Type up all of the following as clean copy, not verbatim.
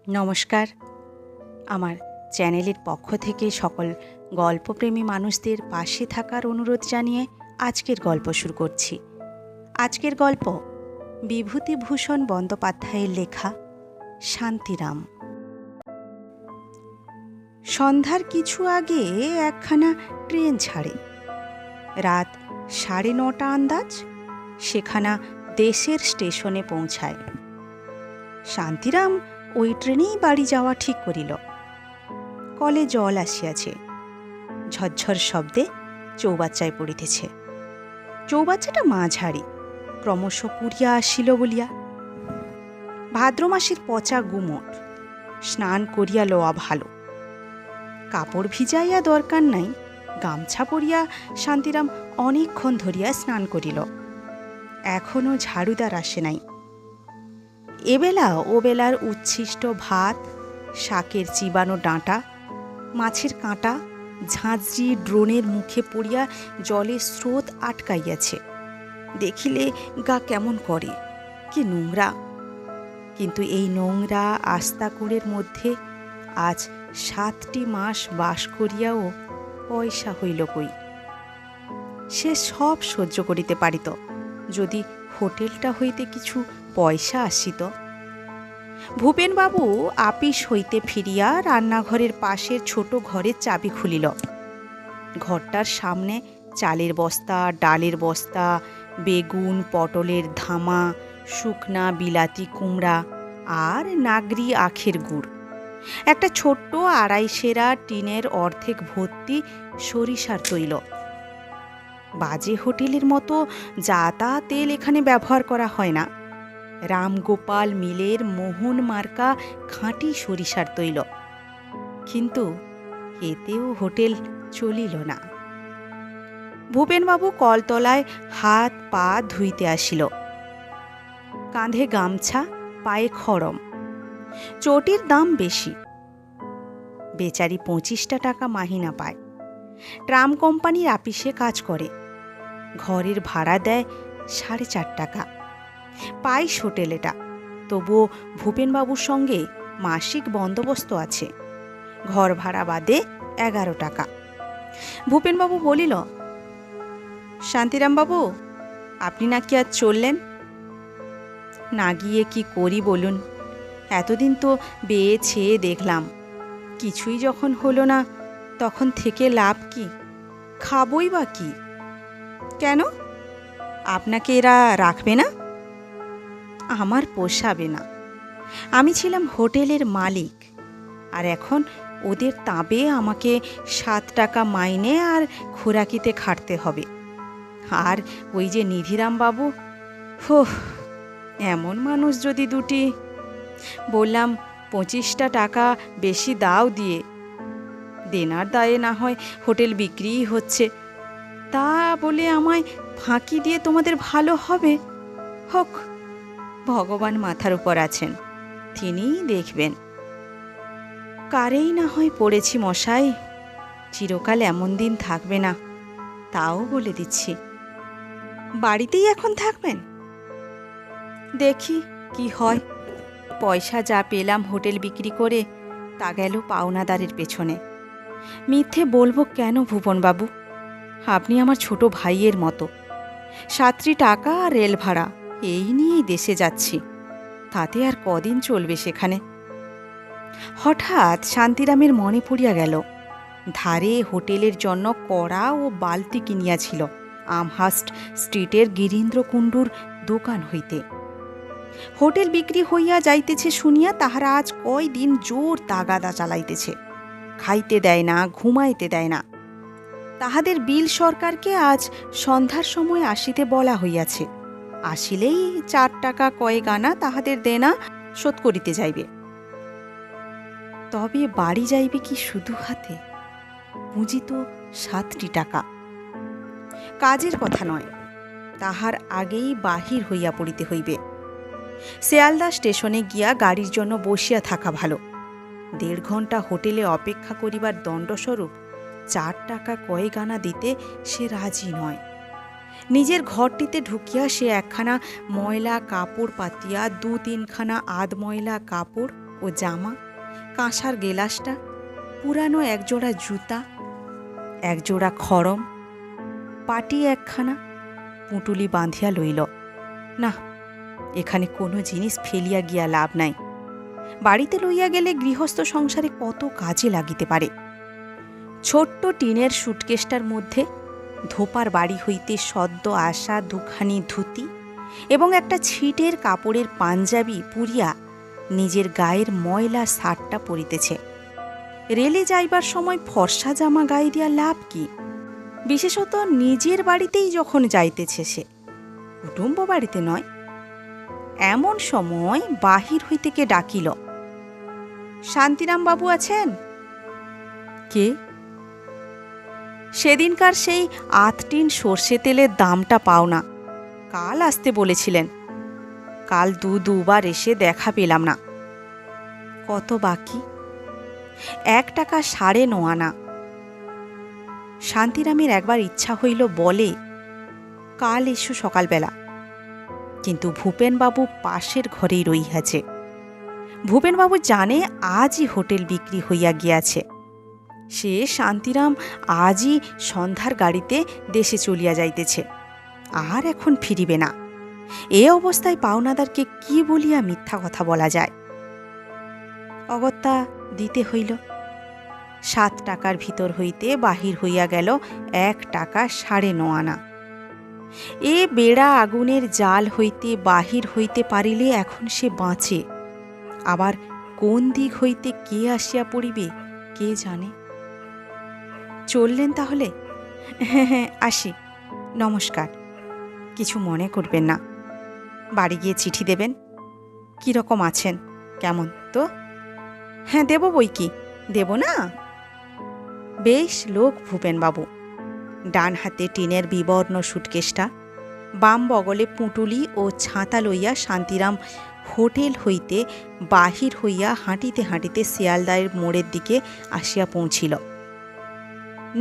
নমস্কার। আমার চ্যানেলের পক্ষ থেকে সকল গল্পপ্রেমী মানুষদের পাশে থাকার অনুরোধ জানিয়ে আজকের গল্প শুরু করছি। আজকের গল্প বিভূতিভূষণ বন্দ্যোপাধ্যায়ের লেখা শান্তিরাম। সন্ধ্যার কিছু আগে একখানা ট্রেন ছাড়ে। রাত 9:30 আন্দাজ সেখানা দেশের স্টেশনে পৌঁছায়। শান্তিরাম ওই ট্রেনেই বাড়ি যাওয়া ঠিক করিল। কলে জল আসিয়াছে, ঝরঝর শব্দে চৌবাচ্চায় পড়িতেছে। চৌবাচ্চাটা মাঝারি, ক্রমশ পুড়িয়া আসিল বলিয়া। ভাদ্র মাসের পচা গুমট, স্নান করিয়া লওয়া ভালো। কাপড় ভিজাইয়া দরকার নাই, গামছা পরিয়া শান্তিরাম অনেকক্ষণ ধরিয়া স্নান করিল। এখনও ঝাড়ুদার আসে নাই। এবেলা ওবেলার উচ্ছিষ্ট ভাত, শাকের চিবানো ডাঁটা, মাছের কাঁটা ঝাঁঝরি ড্রোনের মুখে পড়িয়া জলের স্রোত আটকাইয়াছে। দেখিলে গা কেমন করে, কি নোংরা! কিন্তু এই নোংরা আস্তাকুড়ের মধ্যে আজ 7টি মাস বাস করিয়াও পয়সা হইল কই। সে সব সহ্য করিতে পারিত যদি হোটেলটা হইতে কিছু পয়সা আসিত। ভূপেনবাবু আপিস হইতে ফিরিয়া রান্নাঘরের পাশের ছোট ঘরের চাবি খুলিল। ঘরটার সামনে চালের বস্তা, ডালের বস্তা, বেগুন পটলের ধামা, শুকনা বিলাতি কুমড়া আর নাগরি আখের গুড়, একটা ছোট্ট 2.5 সেরা টিনের অর্ধেক ভর্তি সরিষার তৈল। বাজে হোটেলের মতো যা তা তেল এখানে ব্যবহার করা হয় না। রামগোপাল মিলের মোহন মার্কা খাঁটি সরিষার তৈল। কিন্তু এতেও হোটেল চলিল না। ভূপেনবাবু কলতলায় হাত পা ধুইতে আসিল। কাঁধে গামছা, পায়ে খড়ম। চটির দাম বেশি। বেচারি 25টা টাকা মাহিনা পায়। ট্রাম কোম্পানির আপিসে কাজ করে। ঘরের ভাড়া দেয় 4.5 টাকা। পাইস হোটেল এটা, তবুও ভূপেনবাবুর সঙ্গে মাসিক বন্দোবস্ত আছে। ঘর ভাড়া বাদে 11 টাকা। ভূপেনবাবু বলিল, শান্তিরামবাবু, আপনি নাকি আজ চললেন? না গিয়ে কি করি বলুন? এতদিন তো বেয়ে ছেয়ে দেখলাম, কিছুই যখন হলো না তখন থেকে লাভ কি? খাবই বা কি? কেন, আপনাকে এরা রাখবে না? আমার পোষাবে না। আমি ছিলাম হোটেলের মালিক, আর এখন ওদের তাবে আমাকে 7 টাকা মাইনে আর খোরাকিতে খাটতে হবে। আর ওই যে নিধিরাম বাবু, হোহ, এমন মানুষ যদি দুটি! বললাম 25টা টাকা বেশি দাও দিয়ে, দেনার দায়ে না হয় হোটেল বিক্রিই হচ্ছে, তা বলে আমায় ফাঁকি দিয়ে তোমাদের ভালো হবে? হোক, ভগবান মাথার উপর আছেন, তিনিই দেখবেন। কারেই না হয় পড়েছি মশাই, চিরকাল এমন দিন থাকবে না, তাও বলে দিচ্ছি। বাড়িতেই এখন থাকবেন? দেখি কি হয়। পয়সা যা পেলাম হোটেল বিক্রি করে তা গেল পাওনাদারের পেছনে। মিথ্যে বলবো কেন ভুবনবাবু? আপনি আমার ছোট ভাইয়ের মতো। 7 টাকা আর রেল ভাড়া, এই নিয়েই দেশে যাচ্ছি। তাতে আর কদিন চলবে সেখানে? হঠাৎ শান্তিরামের মনে পড়িয়া গেল, ধারে হোটেলের জন্য কড়া ও বালতি কিনিয়াছিল আমহার্স্ট স্ট্রিটের গিরীন্দ্র কুণ্ডুর দোকান হইতে। হোটেল বিক্রি হইয়া যাইতেছে শুনিয়া তাহারা আজ কয়দিন জোর তাগাদা চালাইতেছে। খাইতে দেয় না, ঘুমাইতে দেয় না। তাহাদের বিল সরকারকে আজ সন্ধ্যার সময় আসিতে বলা হইয়াছে। আসিলেই 4 টাকা কয়েক আনা তাহাদের দেনা শোধ করিতে যাইবে। তবে বাড়ি যাইবে কি শুধু হাতে? পুঁজি তো 7টি টাকা। কাজের কথা নয়, তাহার আগেই বাহির হইয়া পড়িতে হইবে। শিয়ালদা স্টেশনে গিয়া গাড়ির জন্য বসিয়া থাকা ভালো। 1.5 ঘণ্টা হোটেলে অপেক্ষা করিবার দণ্ডস্বরূপ 4 টাকা কয়েক আনা দিতে সে রাজি নয়। নিজের ঘরটিতে ঢুকিয়া সে একখানা ময়লা কাপড় পাতিয়া 2-3 খানা আধ ময়লা কাপড় ও জামা, কাঁসার গেলাসটা, পুরানো একজোড়া জুতা, একজোড়া খড়ম, পাটি একখানা, পুঁটুলি বাঁধিয়া লইল। না, এখানে কোনো জিনিস ফেলিয়া গিয়া লাভ নাই। বাড়িতে লইয়া গেলে গৃহস্থ সংসারে কত কাজে লাগিতে পারে। ছোট্ট টিনের সুটকেসটার মধ্যে ধোপার বাড়ি হইতে সদ্য আসা দুখানি ধুতি এবং একটা ছিটের কাপড়ের পাঞ্জাবি পুরিয়া নিজের গায়ের ময়লা শার্টটা পরিতেছে। রেলে যাইবার সময় ফর্সা জামা গায়ে দিয়া লাভ কি? বিশেষত নিজের বাড়িতেই যখন যাইতেছে, সে কুটুম্ব বাড়িতে নয়। এমন সময় বাহির হইতে কে ডাকিল, শান্তিরাম বাবু আছেন? কে? সেদিনকার সেই 8 টিন সর্ষে তেলের দামটা পাও না, কাল আসতে বলেছিলেন। কাল দুবার এসে দেখা পেলাম না। কত বাকি? 1 টাকা 9.5 আনা। শান্তিরামের একবার ইচ্ছা হইল বলে, কাল এসো সকালবেলা, কিন্তু ভূপেনবাবু পাশের ঘরেই রহিয়াছে। ভূপেনবাবু জানে আজই হোটেল বিক্রি হইয়া গিয়াছে। সে শান্তিরাম আজই সন্ধ্যার গাড়িতে দেশে চলিয়া যাইতেছে, আর এখন ফিরিবে না। এ অবস্থায় পাওনাদারকে কি বলিয়া মিথ্যা কথা বলা যায়? অগত্যা দিতে হইল। 7 টাকার ভিতর হইতে বাহির হইয়া গেল 1 টাকা 9.5 আনা। এ বেড়া আগুনের জাল হইতে বাহির হইতে পারিলে এখন সে বাঁচে, আবার কোন দিক হইতে কে আসিয়া পড়িবে কে জানে। চললেন তাহলে? হ্যাঁ, আসি, নমস্কার। কিছু মনে করবেন না। বাড়ি গিয়ে চিঠি দেবেন। কীরকম আছেন, কেমন তো? হ্যাঁ, দেব বই কি, দেব না? বেশ লোক ভূপেনবাবু। ডান হাতে টিনের বিবর্ণ সুটকেসটা, বাম বগলে পুঁটুলি ও ছাতা লইয়া শান্তিরাম হোটেল হইতে বাহির হইয়া হাঁটিতে হাঁটিতে শিয়ালদায়ের মোড়ের দিকে আসিয়া পৌঁছিল।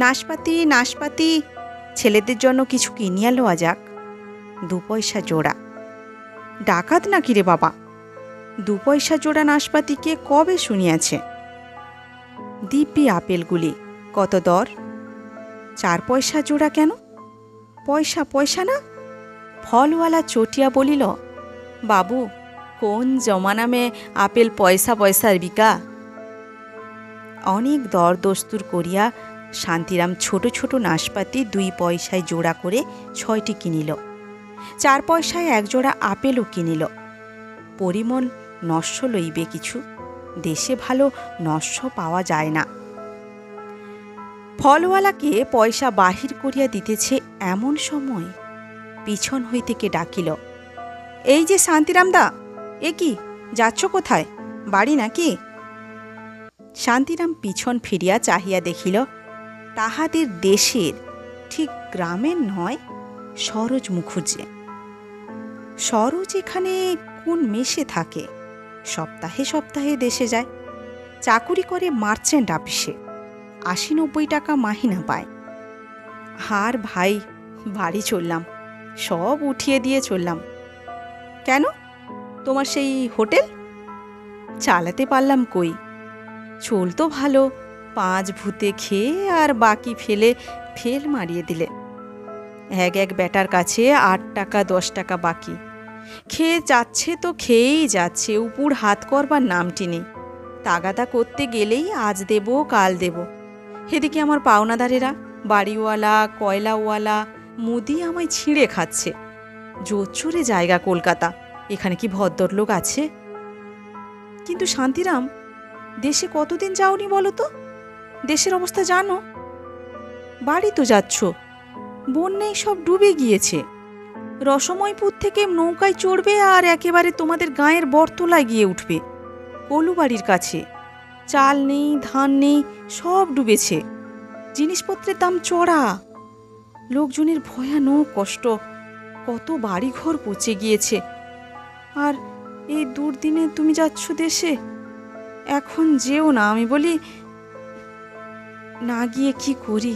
নাশপাতি নাশপাতি, ছেলেদের জন্য কিছু কিনিয়া লওয়া যাক। 2 পয়সা জোড়া। ডাকাত নাকি রে বাবা? 2 পয়সা জোড়া নাশপাতিকে কবে শুনিয়াছে? দিব্যি আপেলগুলি কত দর? 4 পয়সা জোড়া। কেন? পয়সা পয়সা না? ফলওয়ালা চটিয়া বলিল, বাবু, কোন জমানা মে আপেল পয়সা পয়সার বিকা? অনেক দর দস্তুর করিয়া শান্তিরাম ছোট ছোট নাশপাতি 2 পয়সায় জোড়া করে 6টি কিনিল। 4 পয়সায় 1 জোড়া আপেলও কিনিল। পরিমল নস্য লইবে কিছু, দেশে ভালো নস্য পাওয়া যায় না। ফলওয়ালাকে পয়সা বাহির করিয়া দিতেছে এমন সময় পিছন হইতে কে ডাকিল, এই যে শান্তিরামদা, এ কি, যাচ্ছ কোথায়? বাড়ি নাকি? শান্তিরাম পিছন ফিরিয়া চাহিয়া দেখিল, তাহাদের দেশের, ঠিক গ্রামের নয়, সরোজ মুখুজ্জে। সরোজ এখানে কোন মেসে থাকে, সপ্তাহে সপ্তাহে দেশে যায়। চাকুরি করে মার্চেন্ট অফিসে, 80-90 টাকা মাহিনা পায়। আর ভাই, বাড়ি চললাম, সব উঠিয়ে দিয়ে চললাম। কেন? তোমার সেই হোটেল? চালাতে পারলাম কই, চলতো ভালো। 5 ভূতে খেয়ে আর বাকি ফেল মারিয়ে দিলে। এক বেটার কাছে 8 টাকা 10 টাকা বাকি। খেয়ে যাচ্ছে তো খেয়েই যাচ্ছে, উপর হাত করবার নামটি নেই। তাগাদা করতে গেলেই আজ দেব কাল দেব। এদিকে আমার পাওনাদারেরা, বাড়িওয়ালা কয়লাওয়ালা মুদি আমায় ছিঁড়ে খাচ্ছে। জোচ্চুরে জায়গা কলকাতা, এখানে কি ভদ্রলোক আছে? কিন্তু শান্তিরাম, দেশে কতদিন যাওনি বলো তো? দেশের অবস্থা জানো? বাড়ি তো যাচ্ছ, বন্যায় সব ডুবে গিয়েছে। রসময়পুর থেকে নৌকায় চড়বে আর একেবারে তোমাদের গাঁয়ের বটতলায় গিয়ে উঠবে, কলুবাড়ির কাছে। চাল নেই, ধান নেই, সব ডুবেছে। জিনিসপত্রের দাম চড়া, লোকজনের ভয়ানক কষ্ট। কত বাড়িঘর পচে গিয়েছে। আর এই দুর্দিনে তুমি যাচ্ছ দেশে? এখন যেও না। আমি বলি, না গিয়ে কি করি?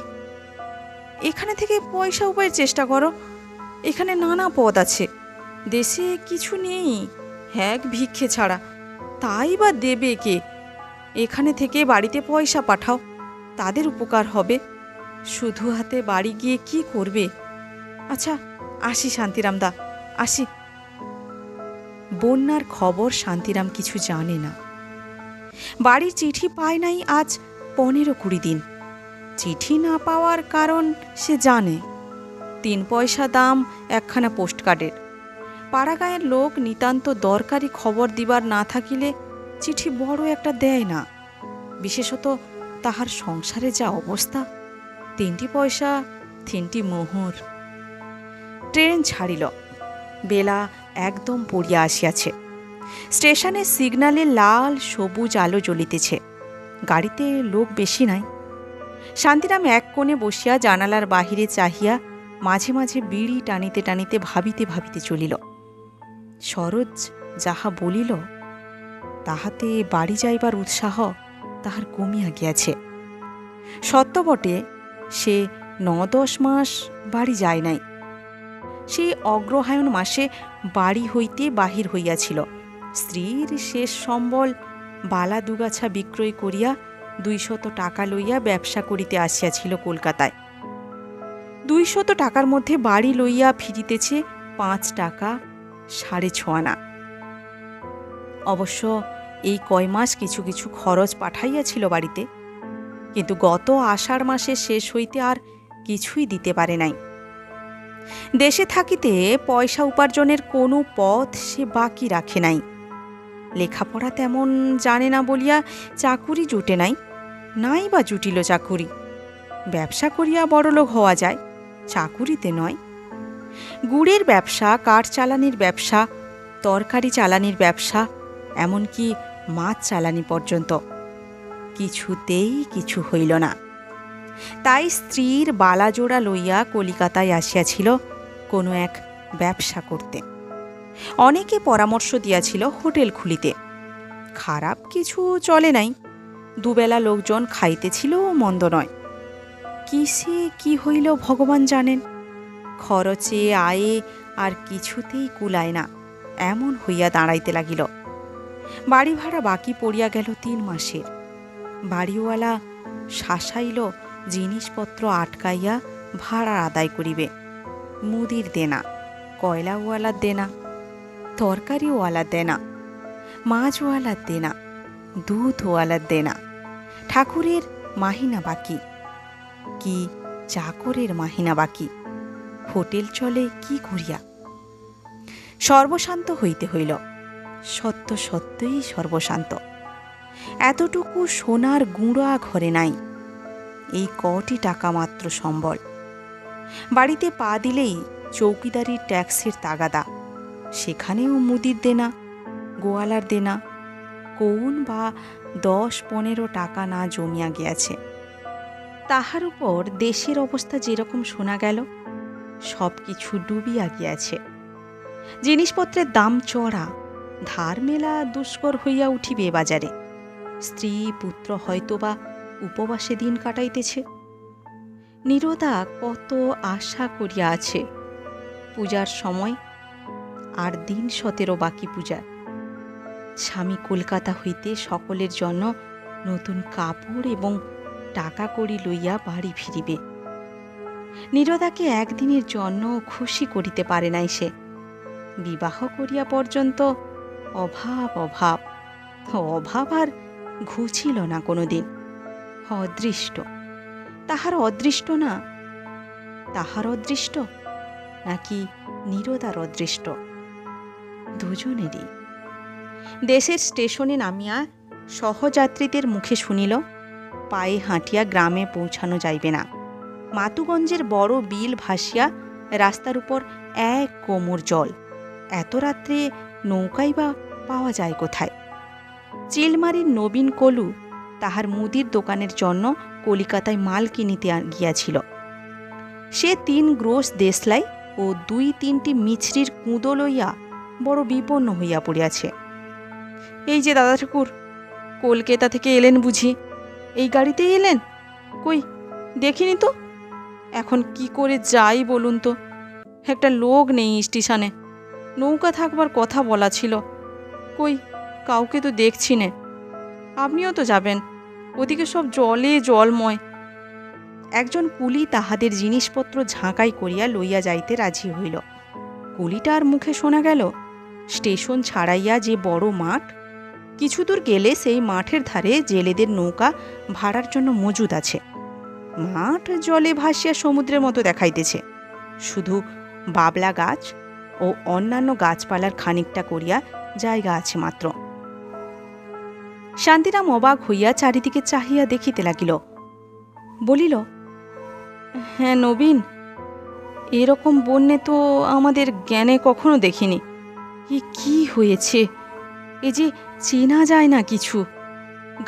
এখানে থেকে পয়সা উপায়ের চেষ্টা করো। এখানে নানা পদ আছে, দেশে কিছু নেই, হ্যাক ভিক্ষে ছাড়া। তাই বা দেবে কে? এখানে থেকে বাড়িতে পয়সা পাঠাও, তাদের উপকার হবে। শুধু হাতে বাড়ি গিয়ে কি করবে? আচ্ছা, আসি শান্তিরামদা, আসি। বন্যার খবর শান্তিরাম কিছু জানে না। বাড়ির চিঠি পায় নাই আজ 15-20 দিন। চিঠি না পাওয়ার কারণ সে জানে। 3 পয়সা দাম একখানা পোস্টকার্ডের। পাড়াগাঁয়ের লোক নিতান্ত দরকারি খবর দিবার না থাকিলে চিঠি বড় একটা দেয় না। বিশেষত তাহার সংসারে যা অবস্থা, 3টি পয়সা 3টি মোহর। ট্রেন ছাড়িল। বেলা একদম পড়িয়া আসিয়াছে। স্টেশনের সিগনালে লাল সবুজ আলো জ্বলিতেছে। গাড়িতে লোক বেশি নাই। শান্তিরাম এক কোণে বসিয়া জানালার বাহিরে চাহিয়া মাঝে মাঝে বিড়ি টানিতে টানিতে ভাবিতে ভাবিতে চলিল। সরোজ যাহা বলিল তাহাতে বাড়ি যাইবার উৎসাহ তাহার কমিয়া গিয়াছে। সত্য বটে, সে 9-10 মাস বাড়ি যায় নাই। সেই অগ্রহায়ণ মাসে বাড়ি হইতে বাহির হইয়াছিল। স্ত্রীর শেষ সম্বল বালা দুগাছা বিক্রয় করিয়া 200 টাকা লইয়া ব্যবসা করিতে আসিয়াছিল কলকাতায়। 200 টাকার মধ্যে বাড়ি লইয়া ফিরিতেছে 5 টাকা 6.5 আনা। অবশ্য এই কয় মাস কিছু কিছু খরচ পাঠাইয়াছিল বাড়িতে, কিন্তু গত আষাঢ় মাসে শেষ হইতে আর কিছুই দিতে পারে নাই। দেশে থাকিতে পয়সা উপার্জনের কোনো পথ সে বাকি রাখে নাই। লেখাপড়া তেমন জানে না বলিয়া চাকুরি জুটে নাই, নাই বা জুটিল চাকুরি। ব্যবসা করিয়া বড়লোক হওয়া যায়, চাকুরিতে নয়। গুড়ের ব্যবসা, কাঠ চালানির ব্যবসা, তরকারি চালানির ব্যবসা, এমনকি মাছ চালানি পর্যন্ত কিছুতেই কিছু হইল না। তাই স্ত্রীর বালাজোড়া লইয়া কলিকাতায় আসিয়াছিল কোনো এক ব্যবসা করতে। অনেকে পরামর্শ দিয়াছিল হোটেল খুলিতে। খারাপ কিছু চলে নাই, দুবেলা লোকজন খাইতেছিল, মন্দ নয়। কিসে কি হইল ভগবান জানেন। খরচে আয়ে আর কিছুতেই কুলায় না, এমন হইয়া দাঁড়াইতে লাগিল। বাড়ি ভাড়া বাকি পড়িয়া গেল 3 মাসের। বাড়িওয়ালা শাসাইল জিনিসপত্র আটকাইয়া ভাড়া আদায় করিবে। মুদির দেনা, কয়লাওয়ালার দেনা, তরকারিওয়ালার দেনা, মাছওয়ালার দেনা, দুধওয়ালার দেনা, ঠাকুরের মাহিনা বাকি, কি চাকরের মাহিনা বাকি। হোটেল চলে কি করিয়া? সর্বশান্ত হইতে হইল। সত্য সত্যই সর্বশান্ত। এতটুকু সোনার গুঁড়া ঘরে নাই। এই কটি টাকা মাত্র সম্বল। বাড়িতে পা দিলেই চৌকিদারির ট্যাক্সের তাগাদা, সেখানেও মুদির দেনা, গোয়ালার দেনা, কোন বা 10-15 টাকা না জমিয়া গিয়াছে। তাহার উপর দেশের অবস্থা যেরকম শোনা গেল, সব কিছু ডুবিয়া গিয়াছে। জিনিসপত্রের দাম চড়া, ধার মেলা দুষ্কর হইয়া উঠিবে বাজারে। স্ত্রী পুত্র হয়তোবা উপবাসে দিন কাটাইতেছে। নীরদা কত আশা করিয়া আছে। পূজার সময়, আর দিন 17 বাকি পূজার। স্বামী কলকাতা হইতে সকলের জন্য নতুন কাপড় এবং টাকা কড়ি লইয়া বাড়ি ফিরিবে। নীরদাকে একদিনের জন্য খুশি করিতে পারে নাই সে। বিবাহ করিয়া পর্যন্ত অভাব অভাব অভাব আর ঘুচিল না কোনোদিন। অদৃষ্ট, তাহার অদৃষ্ট না, তাহার অদৃষ্ট নাকি নীরদার অদৃষ্ট? দুজনেরই। দেশের স্টেশনে নামিয়া সহযাত্রীদের মুখে শুনিল পায়ে হাঁটিয়া গ্রামে পৌঁছানো যাইবে না। মাতুগঞ্জের বড় বিল ভাসিয়া রাস্তার উপর 1 কোমর জল। এত রাত্রে নৌকাই বা পাওয়া যায় কোথায়? চিলমারির নবীন কলু তাহার মুদির দোকানের জন্য কলিকাতায় মাল কিনিতে গিয়াছিল। সে 3 গ্রোস দেশলাই ও 2-3টি মিছরির কুঁদো লইয়া বড় বিপন্ন হইয়া পড়িয়াছে। এই যে দাদা ঠাকুর, কলকাতা থেকে এলেন বুঝি? এই গাড়িতেই এলেন? কই দেখিনি তো। এখন কি করে যাই বলুন তো? একটা লোক নেই স্টেশনে। নৌকা থাকবার কথা বলা ছিল। কই কাউকে তো দেখছি নে। আপনিও তো যাবেন, ওদিকে সব জলে জলময়। একজন কুলি তাহাদের জিনিসপত্র ঝাঁকাই করিয়া লইয়া যাইতে রাজি হইল। কুলিটার মুখে শোনা গেল, স্টেশন ছাড়াইয়া যে বড় মাঠ, কিছু দূর গেলে সেই মাঠের ধারে জেলেদের নৌকা ভাড়ার জন্য মজুদ আছে। মাঠ জলে ভাসিয়া সমুদ্রের মতো দেখাইতেছে, শুধু বাবলা গাছ ও অন্যান্য গাছপালার খানিকটা করিয়া জায়গা আছে মাত্র। শান্তিরাম অবাক হইয়া চারিদিকে চাহিয়া দেখিতে লাগিল। বলিল, হ্যাঁ নবীন, এরকম বন্যে তো আমাদের জ্ঞানে কখনো দেখিনি। এ কি হয়েছে? এ যে চেনা যায় না কিছু।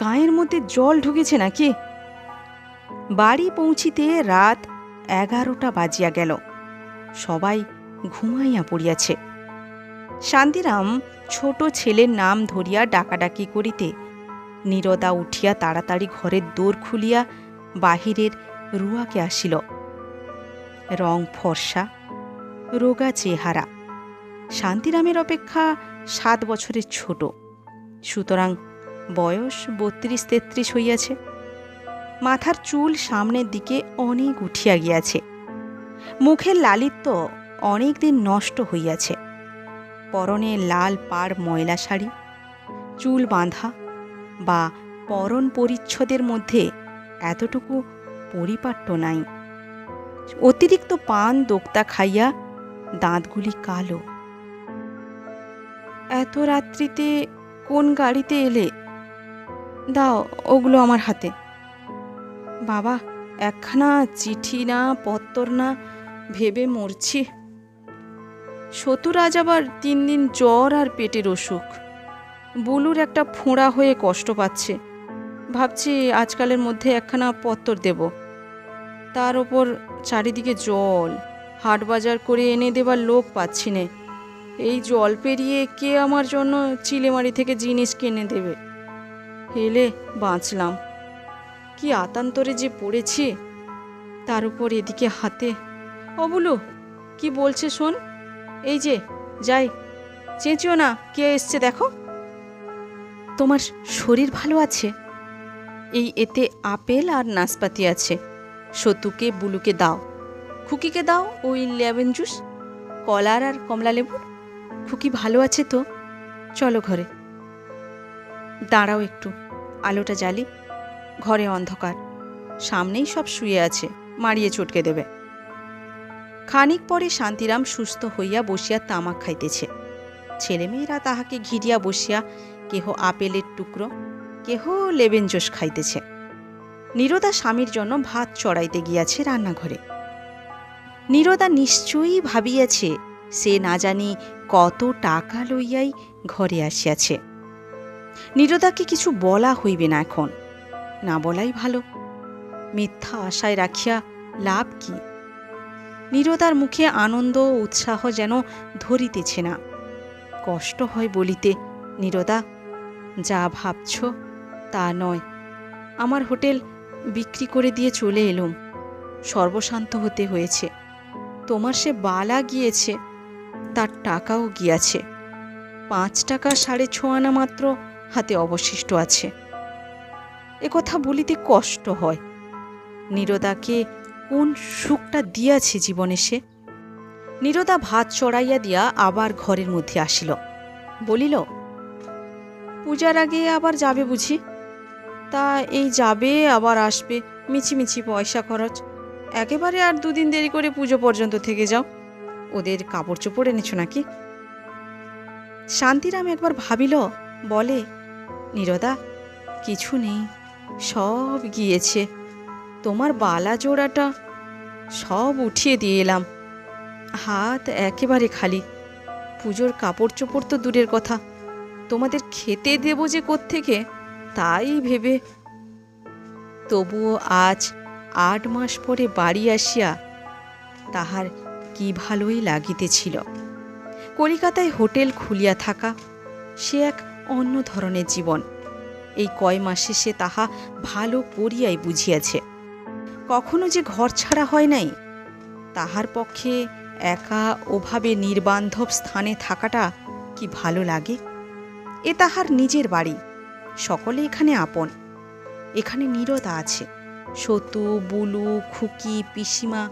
গায়ের মধ্যে জল ঢুকেছে নাকি? বাড়ি পৌঁছিতে রাত 11টা বাজিয়া গেল। সবাই ঘুমাইয়া পড়িয়াছে। শান্তিরাম ছোট ছেলের নাম ধরিয়া ডাকাডাকি করিতে নীরদা উঠিয়া তাড়াতাড়ি ঘরের দোর খুলিয়া বাহিরের রুয়াকে আসিল। রং ফর্সা, রোগা চেহারা, শান্তিরামের অপেক্ষা 7 বছরের ছোট, সুতরাং বয়স 32-33 হইয়াছে। মাথার চুল সামনের দিকে অনেক উঠিয়া গিয়াছে। মুখের লালিত্য অনেক দিন নষ্ট হইয়াছে। পরনে লাল পাড় ময়লা শাড়ি, চুল বাঁধা বা পরন পরিচ্ছদের মধ্যে এতটুকু পরিপাট্য নাই। অতিরিক্ত পান দোক্তা খাইয়া দাঁতগুলি কালো। এত রাত্রিতে কোন গাড়িতে এলে? দাও ওগুলো আমার হাতে। বাবা, একখানা চিঠি না পত্তর না, ভেবে মরছি। সতুরাজ আবার 3 দিন জ্বর আর পেটের অসুখ। বুলুর একটা ফোঁড়া হয়ে কষ্ট পাচ্ছে। ভাবছি আজকালের মধ্যে একখানা পত্তর দেব। তার ওপর চারিদিকে জল, হাট বাজার করে এনে দেবার লোক পাচ্ছি নে। এই জল পেরিয়ে কে আমার জন্য চিলেমারি থেকে জিনিস কিনে দেবে? হেলে বাঁচলাম। কি আতান্তরে যে পড়েছি। তার উপর এদিকে হাতে। ও বুলু, কি বলছে শোন। এই যে যাই, চেঁচিও না, কে এসছে দেখো। তোমার শরীর ভালো আছে? এই এতে আপেল আর নাশপাতি আছে। সতুকে বুলুকে দাও, খুকিকে দাও ওই লেমন জুস, কলার আর কমলা লেবুর। খুকি ভালো আছে তো? চলো ঘরে। দাঁড়াও একটু, আলোটা জ্বালি। ঘরে অন্ধকার, সামনেই সব শুয়ে আছে, মারিয়ে চটকে দেবে। খানিক পরে শান্তিরাম সুস্থ হইয়া বসিয়া তামাক খাইতেছে। ছেলেমেয়েরা তাহাকে ঘিরিয়া বসিয়া কেহ আপেলের টুকরো, কেহ লেবেন জোস খাইতেছে। নীরদা স্বামীর জন্য ভাত চড়াইতে গিয়াছে রান্নাঘরে। নীরদা নিশ্চয়ই ভাবিয়াছে সে না জানি কত টাকা লইয়াই ঘরে আসিয়াছে। নীরদাকে কিছু বলা হইবে না এখন, না বলাই ভালো। মিথ্যা আশায় রাখিয়া লাভ কি? নীরদার মুখে আনন্দ উৎসাহ যেন ধরিতেছে না। কষ্ট হয় বলিতে, নীরদা, যা ভাবছ তা নয়। আমার হোটেল বিক্রি করে দিয়ে চলে এলুম, সর্বশান্ত হতে হয়েছে। তোমার সে বালা গিয়েছে, তার টাকাও গিয়াছে। 5 টাকা 6.5 আনা মাত্র হাতে অবশিষ্ট আছে। একথা বলিতে কষ্ট হয়। নীরদাকে কোন সুখটা দিয়াছে জীবনে সে। নীরদা ভাত চড়াইয়া দিয়া আবার ঘরের মধ্যে আসিল। বলিল, পূজার আগে আবার যাবে বুঝি? তা এই যাবে আবার আসবে, মিছিমিছি পয়সা খরচ। একেবারে আর 2 দিন দেরি করে পুজো পর্যন্ত থেকে যাও। ওদের কাপড় চোপড় এনেছ নাকি? শান্তিরাম একবার ভাবিল, বলে, নীরদা, কিছু নেই, সব গিয়েছে। তোমার বালা জোড়াটা সব উঠিয়ে দিয়ে এলাম, হাত একেবারে খালি। পুজোর কাপড় চোপড় তো দূরের কথা, তোমাদের খেতে দেব যে কোত্থেকে তাই ভেবে। তবুও আজ 8 মাস পরে বাড়ি আসিয়া তাহার কি ভালোই লাগিতেছিল। কলিকাতায় হোটেল খুলিয়া থাকা সে এক অন্য ধরনের জীবন। এই কয় মাসে সে তাহা ভালো করিয়াই বুঝিয়াছে। কখনো যে ঘর ছাড়া হয় নাই। তাহার পক্ষে একা ওভাবে নির্বান্ধব স্থানে থাকাটা কি ভালো লাগে? এ তাহার নিজের বাড়ি, সকলে এখানে আপন। এখানে নীরদা আছে, সতু, বুলু, খুকি, পিসিমা,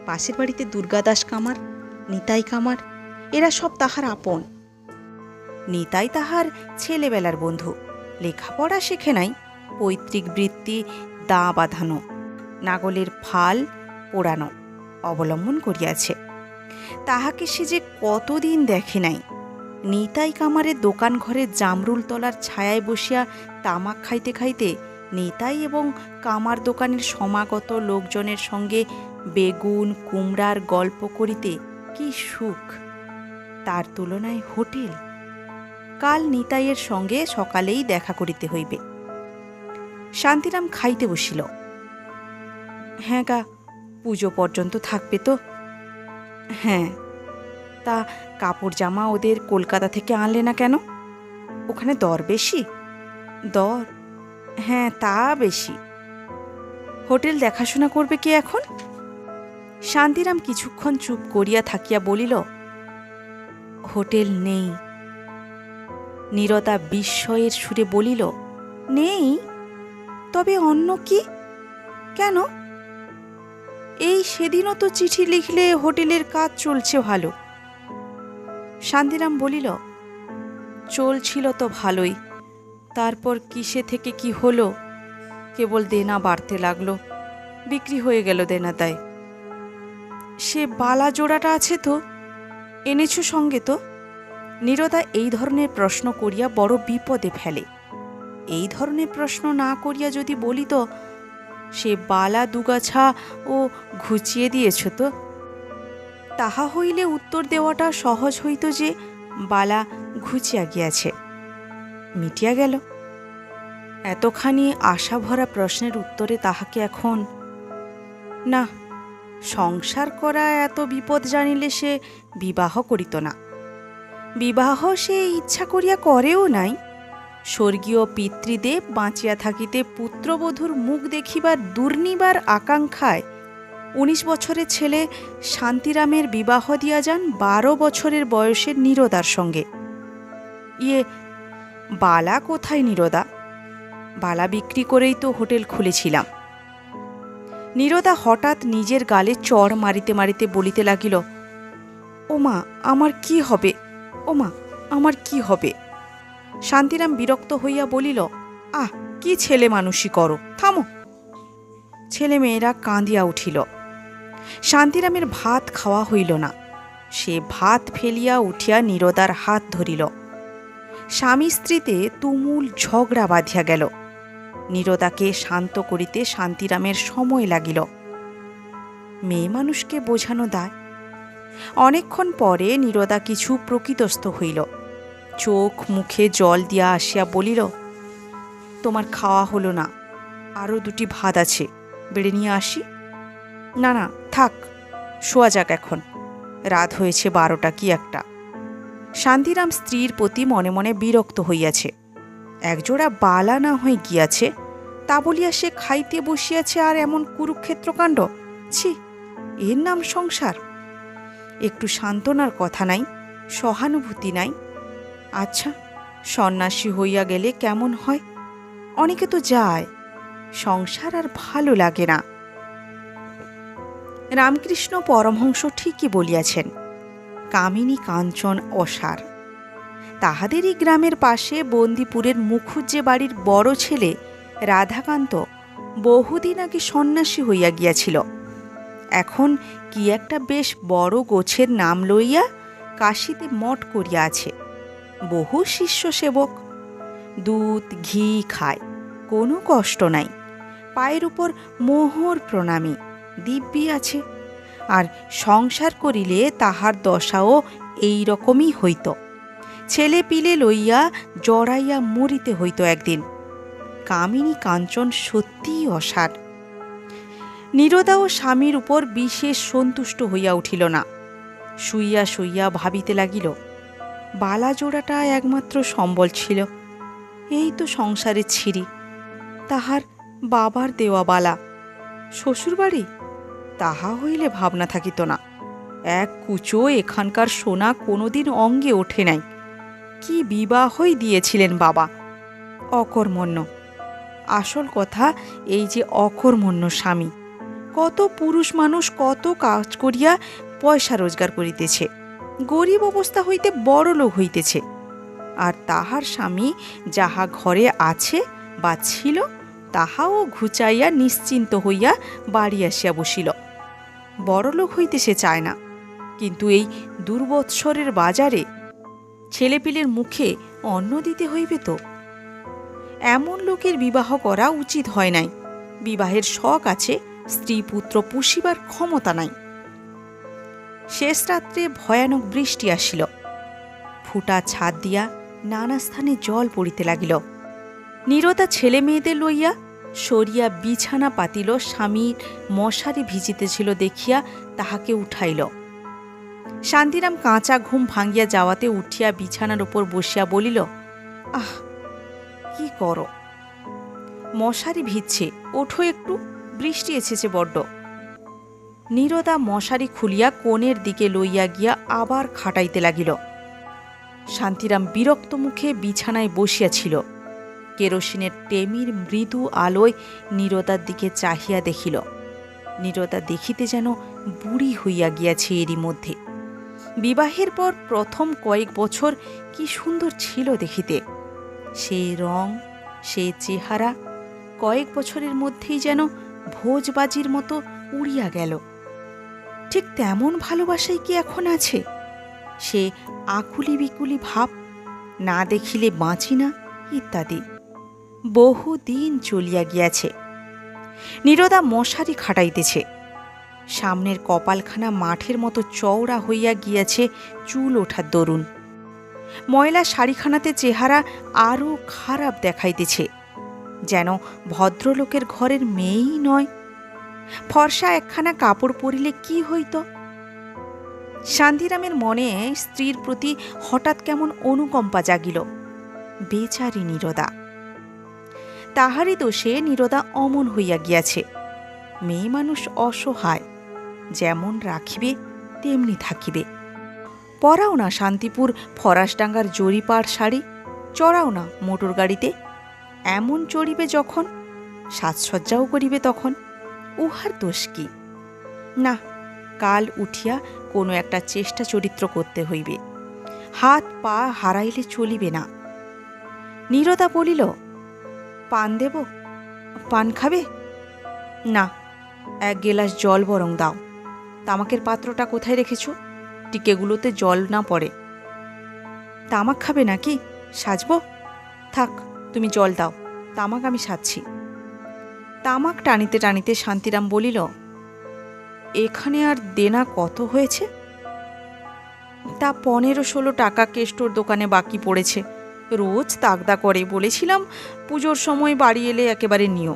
পাশের বাড়িতে দুর্গাদাস কামার, নিতাই কামার, এরা সব তাহার আপন। নিতাই তাহার ছেলেবেলার বন্ধু, লেখাপড়া শেখে নাই, পৈতৃক বৃত্তি দা বাঁধানো, নাগলের ফাল পোড়ানো অবলম্বন করিয়াছে। তাহাকে সে যে কতদিন দেখে নাই। নিতাই কামারের দোকান ঘরে জামরুল তলার ছায়ায় বসিয়া তামাক খাইতে খাইতে নিতাই এবং কামার দোকানের সমাগত লোকজনের সঙ্গে বেগুন কুমড়ার গল্প করিতে কি সুখ! তার তুলনায় হোটেল। কাল নিতাইয়ের সঙ্গে সকালেই দেখা করিতে হইবে। শান্তিরাম খাইতে বসিল। হ্যাঁ গা, পুজো পর্যন্ত থাকবে তো? হ্যাঁ। তা কাপড় জামা ওদের কলকাতা থেকে আনলে না কেন? ওখানে দর বেশি? দর? হ্যাঁ, তা বেশি। হোটেল দেখাশোনা করবে কে এখন? শান্তিরাম কিছুক্ষণ চুপ করিয়া থাকিয়া বলিল, হোটেল নেই। নীরদা বিস্ময়ের সুরে বলিল, নেই? তবে অন্য কি? কেন? এই সেদিনও তো চিঠি লিখলে হোটেলের কাজ চলছে ভালো। শান্তিরাম বলিল, চলছিল তো ভালোই, তারপর কিসে থেকে কি হলো, কেবল দেনা বাড়তে লাগলো, বিক্রি হয়ে গেল দেনাদায়। সে বালা জোড়াটা আছে তো, এনেছো সঙ্গে তো? নীরদা এই ধরনের প্রশ্ন করিয়া বড় বিপদে ফেলে। এই ধরনের প্রশ্ন না করিয়া যদি বলিত, সে বালা দুগাছা ও ঘুচিয়ে দিয়েছ তো, তাহা হইলে উত্তর দেওয়াটা সহজ হইত যে বালা ঘুচিয়া গিয়াছে, মিটিয়া গেল। এতখানি আশাভরা প্রশ্নের উত্তরে তাহাকে এখন না, সংসার করা এত বিপদ জানিলে সে বিবাহ করিত না। বিবাহ সে ইচ্ছা করিয়া করেও নাই। স্বর্গীয় পিতৃদেব বাঁচিয়া থাকিতে পুত্রবধূর মুখ দেখিবার দুর্নিবার আকাঙ্ক্ষায় ১৯ বছরের ছেলে শান্তিরামের বিবাহ দিয়া যান ১২ বছরের বয়সের নীরদার সঙ্গে। বালা কোথায় নীরদা? বালা বিক্রি করেই তো হোটেল খুলেছিলাম। নীরদা হঠাৎ নিজের গালে চড় মারিতে মারিতে বলিতে লাগিল, ওমা, আমার কি হবে? ওমা, আমার কি হবে? শান্তিরাম বিরক্ত হইয়া বলিল, আহ, কি ছেলে মানুষই করো, থামো। ছেলে মেয়েরা কাঁদিয়া উঠিল। শান্তিরামের ভাত খাওয়া হইল না। সে ভাত ফেলিয়া উঠিয়া নীরদার হাত ধরিল। স্বামী স্ত্রীতে তুমুল ঝগড়া বাঁধিয়া গেল। নীরদাকে শান্ত করিতে শান্তিরামের সময় লাগিল। মেয়ে মানুষকে বোঝানো দায়। অনেকক্ষণ পরে নীরদা কিছু প্রকৃতস্থ হইল। চোখ মুখে জল দিয়া আসিয়া বলিল, তোমার খাওয়া হলো না, আরও 2টি ভাত আছে, বেড়ে নিয়ে আসি? না না, থাক, শোয়া যাক এখন, রাত হয়েছে 12টা কি একটা। শান্তিরাম স্ত্রীর প্রতি মনে মনে বিরক্ত হইয়াছে। একজোড়া বালা না হয়ে গিয়াছে, তা বলিয়া সে খাইতে বসিয়াছে আর এমন কুরুক্ষেত্র কাণ্ড! ছি, এর নাম সংসার? একটু সান্ত্বনার কথা নাই, সহানুভূতি নাই। আচ্ছা, সন্ন্যাসী হইয়া গেলে কেমন হয়? অনেকে তো যায়, সংসার আর ভালো লাগে না। রামকৃষ্ণ পরমহংস ঠিকই বলিয়াছেন, কামিনী কাঞ্চন অসার। তাহাদেরই গ্রামের পাশে বন্দিপুরের মুখুজ্জে বাড়ির বড় ছেলে রাধাকান্ত বহুদিন আগে সন্ন্যাসী হইয়া গিয়াছিল। এখন কি একটা বেশ বড় গোছের নাম লইয়া কাশীতে মঠ করিয়া আছে। বহু শিষ্য সেবক, দুধ ঘি খায়, কোনো কষ্ট নাই। পায়ের উপর মোহর প্রণামী, দিব্যি আছে। আর সংসার করিলে তাহার দশাও এই রকমই হইত। ছেলে পিলে লইয়া জড়াইয়া মরিতে হইত একদিন। কামিনী কাঞ্চন সত্যিই অসার। নীরদা ও স্বামীর উপর বিশেষ সন্তুষ্ট হইয়া উঠিল না। শুইয়া শুইয়া ভাবিতে লাগিল, বালা জোড়াটা একমাত্র সম্বল ছিল, এই তো সংসারের ছিরি। তাহার বাবার দেওয়া বালা, শ্বশুরবাড়ি, তাহা হইলে ভাবনা থাকিত না। এক কুচো এখানকার সোনা কোনোদিন অঙ্গে ওঠে নাই। কি বিবাহই দিয়েছিলেন বাবা, অকর্মণ্য। আসল কথা এই যে অকর্মণ্য স্বামী। কত পুরুষ মানুষ কত কাজ করিয়া পয়সা রোজগার করিতেছে, গরিব অবস্থা হইতে বড় লোক হইতেছে, আর তাহার স্বামী যাহা ঘরে আছে বা ছিল তাহাও ঘুচাইয়া নিশ্চিন্ত হইয়া বাড়ি আসিয়া বসিল। বড়লোক হইতে সে চায় না, কিন্তু এই দুর্বৎসরের বাজারে ছেলেপিলের মুখে অন্ন দিতে হইবে তো। এমন লোকের বিবাহ করা উচিত হয় নাই। বিবাহের শখ আছে, স্ত্রী পুত্র পুষিবার ক্ষমতা নাই। শেষ রাত্রে ভয়ানক বৃষ্টি আসিল। ফুটা ছাদ দিয়া নানা স্থানে জল পড়িতে লাগিল। নীরদা ছেলে মেয়েদের লইয়া সরিয়া বিছানা পাতিল। স্বামীর মশারি ভিজিতেছিল দেখিয়া তাহাকে উঠাইল। শান্তিরাম কাঁচা ঘুম ভাঙ্গিয়া যাওয়াতে উঠিয়া বিছানার উপর বসিয়া বলিল, আহ, কি করো? মশারি ভিজছে, ওঠো একটু, বৃষ্টি এসেছে বড্ড। নীরদা মশারি খুলিয়া কোণের দিকে লইয়া গিয়া আবার খাটাইতে লাগিল। শান্তিরাম বিরক্ত মুখে বিছানায় বসিয়াছিল। কেরোসিনের টেমির মৃদু আলোয় নীরদার দিকে চাহিয়া দেখিল। নীরদা দেখিতে যেন বুড়ি হইয়া গিয়াছে এরই মধ্যে। বিবাহের পর প্রথম কয়েক বছর কি সুন্দর ছিল দেখিতে। সেই রং, সেই চেহারা কয়েক বছরের মধ্যেই যেন ভোজবাজির মতো উড়িয়া গেল। ঠিক তেমন ভালোবাসাই কি এখন আছে? সে আকুলি বিকুলি ভাব, না দেখিলে বাঁচি না ইত্যাদি বহুদিন চলিয়া গিয়াছে। নীরদা মশারি খাটাইতেছে। সামনের কপালখানা মাঠের মতো চওড়া হইয়া গিয়াছে চুল ওঠার দরুন। ময়লা শাড়িখানাতে চেহারা আরও খারাপ দেখাইতেছে, যেন ভদ্রলোকের ঘরের মেয়েই নয়। ফর্সা একখানা কাপড় পরিলে কি হইত? শান্তিরামের মনে স্ত্রীর প্রতি হঠাৎ কেমন অনুকম্পা জাগিল। বেচারি নীরদা, তাহারই দোষে নীরদা অমন হইয়া গিয়াছে। মেয়ে মানুষ অসহায়, যেমন রাখিবে তেমনি থাকিবে। পরাও না শান্তিপুর ফরাসডাঙ্গার জরিপাড় শাড়ি, চড়াও না মোটর গাড়িতে। এমন চড়িবে যখন, সাজসজ্জাও করিবে তখন। উহার দোষ কি? না, কাল উঠিয়া কোনো একটা চেষ্টা চরিত্র করতে হইবে। হাত পা হারাইলে চলিবে না। নীরদা বলিল, পান দেব? পান খাবে? না, এক গেলাস জল বরং দাও। তামাকের পাত্রটা কোথায় রেখেছ? টিকেগুলোতে জল না পড়ে। তামাক খাবে নাকি? সাজব? থাক, তুমি জল দাও, তামাক আমি সাজছি। তামাক টানিতে টানিতে শান্তিরাম বলিল, এখানে আর দেনা কত হয়েছে? তা 15-16 টাকা কেষ্টর দোকানে বাকি পড়েছে। রোজ তাগদা করে, বলেছিলাম পুজোর সময় বাড়ি এলে একেবারে নিও।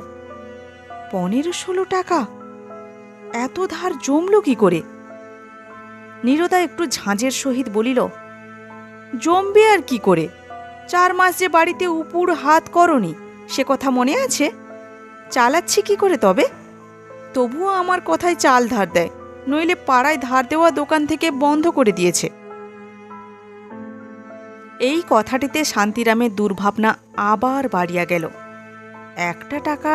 15-16 টাকা? এত ধার জমল কি করে? নীরদা একটু ঝাঁঝের সহিত বলিল, জমবে আর কি করে? 4 মাস যে বাড়িতে উপুর হাত করনি, সে কথা মনে আছে? চালাচ্ছি কি করে তবে? তবুও আমার কথায় চাল ধার দেয়, নইলে পাড়ায় ধার দেওয়া দোকান থেকে বন্ধ করে দিয়েছে। এই কথাটিতে শান্তিরামের দুর্ভাবনা আবার বাড়িয়া গেল। একটা টাকা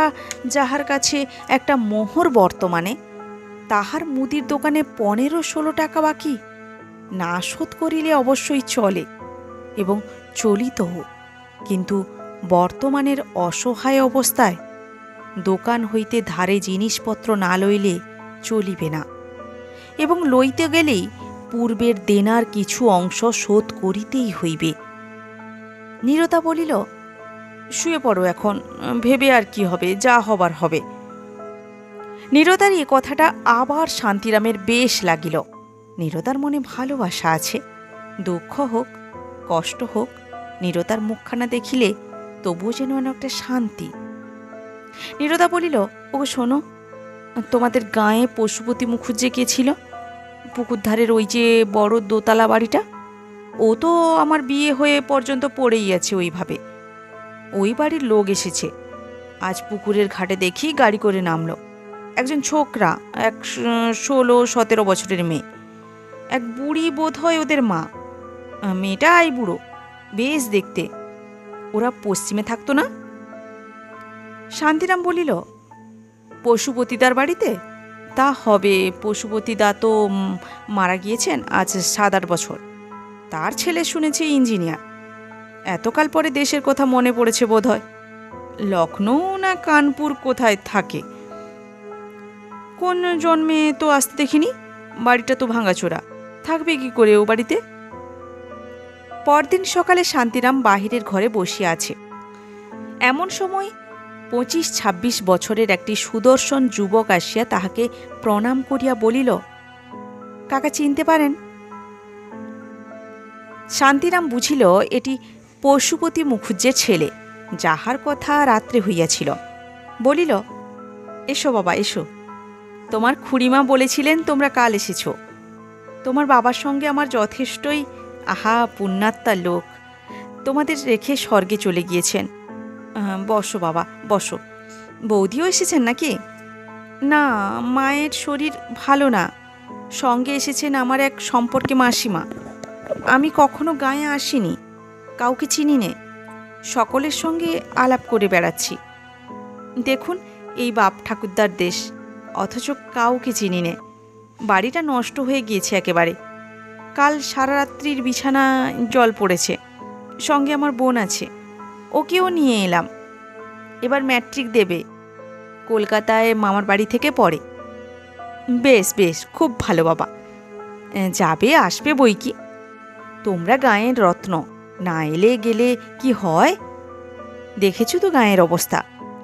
যাহার কাছে একটা মোহর বর্তমানে, তাহার মুদির দোকানে 15-16 টাকা বাকি। না শোধ করিলে অবশ্যই চলে এবং চলিতও, কিন্তু বর্তমানের অসহায় অবস্থায় দোকান হইতে ধারে জিনিসপত্র না লইলে চলিবে না, এবং লইতে গেলেই পূর্বের দেনার কিছু অংশ শোধ করিতেই হইবে। নীরদা বলিল, শুয়ে পড়ো এখন, ভেবে আর কি হবে, যা হবার হবে। নীরদার এ কথাটা আবার শান্তিরামের বেশ লাগিল। নীরদার মনে ভালোবাসা আছে। দুঃখ হোক, কষ্ট হোক, নীরদার মুখখানা দেখিলে তবুও যেন অনেকটা শান্তি। নীরদা বলিল, ও শোনো, তোমাদের গাঁয়ে পশুপতি মুখুজ্জে কে ছিল? পুকুর ধারের ওই যে বড় দোতলা বাড়িটা, ও তো আমার বিয়ে হয়ে পর্যন্ত পড়েই আছে ওইভাবে। ওই বাড়ির লোক এসেছে আজ, পুকুরের ঘাটে দেখি গাড়ি করে নামলো। একজন ছোকরা, এক 16-17 বছরের মেয়ে, এক বুড়ি বোধ হয় ওদের মা। মেয়েটা আই বুড়ো, বেশ দেখতে। ওরা পশ্চিমে থাকতো না? শান্তিরাম বলিল, পশুপতিদার বাড়িতে? তা হবে, পশুপতিদা তো মারা গিয়েছেন আজ 7-8 বছর। তার ছেলে শুনেছি ইঞ্জিনিয়ার। এতকাল পরে দেশের কথা মনে পড়েছে বোধ হয়। লখনৌ না কানপুর কোথায় থাকে। কোন জন্মে তো আসতে দেখিনি। বাড়িটা তো ভাঙাচোরা, থাকবে কি করে ও বাড়িতে? পরদিন সকালে শান্তিরাম বাহিরের ঘরে বসিয়া আছে। এমন সময় 25-26 বছরের একটি সুদর্শন যুবক আসিয়া তাহাকে প্রণাম করিয়া বলিল, কাকা চিনতে পারেন? শান্তিরাম বুঝিল এটি পশুপতি মুখুজ্জের ছেলে, যাহার কথা রাত্রে হইয়াছিল। বলিল, এসো বাবা এসো। তোমার খুড়িমা বলেছিলেন তোমরা কাল এসেছ। তোমার বাবার সঙ্গে আমার যথেষ্টই, আহা পুণ্যাত্মার লোক, তোমাদের রেখে স্বর্গে চলে গিয়েছেন। বসো বাবা বসো। বৌদিও এসেছেন নাকি? না, মায়ের শরীর ভালো না। সঙ্গে এসেছেন আমার এক সম্পর্কে মাসিমা। আমি কখনো গায়ে আসিনি, কাউকে চিনি নে, সকলের সঙ্গে আলাপ করে বেড়াচ্ছি। দেখুন এই বাপ ঠাকুরদার দেশ, অথচ কাউকে চিনি নে। বাড়িটা নষ্ট হয়ে গিয়েছে একেবারে। কাল সারা রাত্রির বিছানা জল পড়েছে। সঙ্গে আমার বোন আছে, ওকেও নিয়ে এলাম। এবার ম্যাট্রিক দেবে, কলকাতায় মামার বাড়ি থেকে পড়ে। বেশ বেশ, খুব ভালো বাবা। যাবে আসবে বই কি। তোমরা গাঁয়ের রত্ন, না এলে গেলে কি হয়? দেখেছো তো গাঁয়ের অবস্থা।